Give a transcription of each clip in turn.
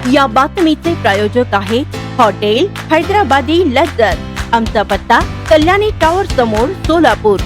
या बातमीचे प्रायोजक आहे हॉटेल हैदराबादी लज्जत। आमचा पत्ता कल्याणी टॉवर समोर सोलापूर।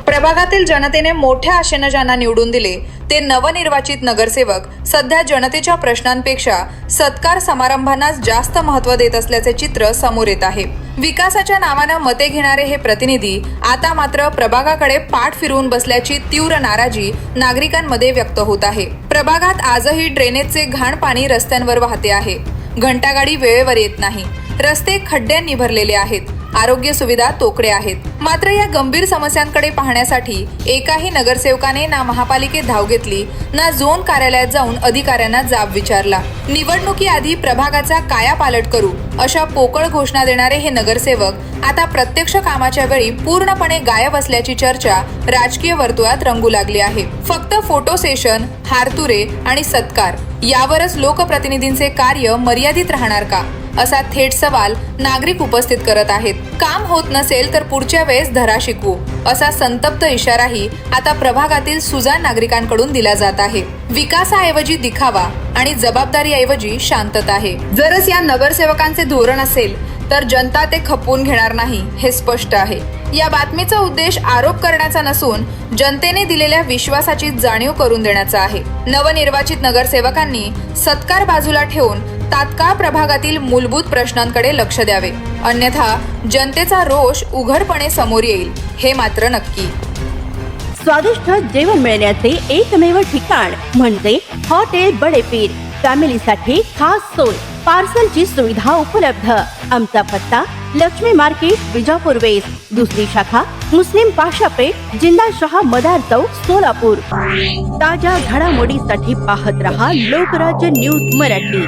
प्रभागातील जनतेने मोठ्या आशेने ज्यांना निवडून दिले ते नवनिर्वाचित नगरसेवक सध्या जनतेच्या प्रश्नांपेक्षा सत्कार समारंभांनाच जास्त महत्त्व देत असल्याचे चित्र समोर येत आहे। विकासाच्या नावाने मते घेणारे हे प्रतिनिधी आता मात्र प्रभागाकडे पाठ फिरवून बसल्याची तीव्र नाराजी नागरिकांमध्ये व्यक्त होत आहे। प्रभागात आजही ड्रेनेजचे घाण पाणी रस्त्यांवर वाहते आहे। घंटागाडी वेळेवर येत नाही। रस्ते खड्ड्यांनी भरलेले आहेत। आरोग्य सुविधा तोकडे आहेत। मात्र या गंभीर समस्यांकडे पाहण्यासाठी एकाही नगरसेवकाने ना महापालिकेत धाव घेतली ना झोन कार्यालयात जाऊन अधिकाऱ्यांना जाब विचारला। निवडणुकीआधी प्रभागाचा कायापालट करू अशा पोकळ घोषणा देणारे हे नगरसेवक आता प्रत्यक्ष कामाच्या वेळी पूर्णपणे गायब असल्याची चर्चा राजकीय वर्तुळात रंगू लागली आहे। फक्त फोटो सेशन, हारतुरे आणि सत्कार यावरच लोकप्रतिनिधींचे कार्य मर्यादित राहणार का, असा थेट सवाल नागरिक उपस्थित करत आहेत। काम होत नसेल तर पुढच्या वेळेस धडा शिकवू असा संतप्त इशाराही आता प्रभागातील सुजाण नागरिकांकडून दिला जात आहे। विकासाऐवजी दिखावा आणि जबाबदारीऐवजी शांतता आहे। जरच या नगरसेवकांचे धोरण असेल तर जनता ते खपवून घेणार नाही हे स्पष्ट आहे। या बातमीचा उद्देश आरोप करण्याचा नसून जनतेने दिलेल्या विश्वासाची जाणीव करून देण्याचा आहे। नवनिर्वाचित नगरसेवकांनी सत्कार बाजूला ठेवून तात्काळ प्रभागातील मूलभूत प्रश्नांकडे लक्ष द्यावे, अन्यथा जनतेचा रोष उघडपणे समोर येईल हे मात्र नक्की। स्वादिष्ट जेवण मिळण्याचे एकमेव ठिकाण म्हणजे हॉटेल बडेपीर। फॅमिलीसाठी खास सोय, पार्सलची सुविधा उपलब्ध। आमचा पत्ता लक्ष्मी मार्केट विजापूर वेस्ट, दुसरी शाखा मुस्लिम पाशापेठ, जिंदाशहा मदार चौक सोलापूर। ताज्या घडामोडीसाठी पाहत रहा लोकराज्य न्यूज मराठी।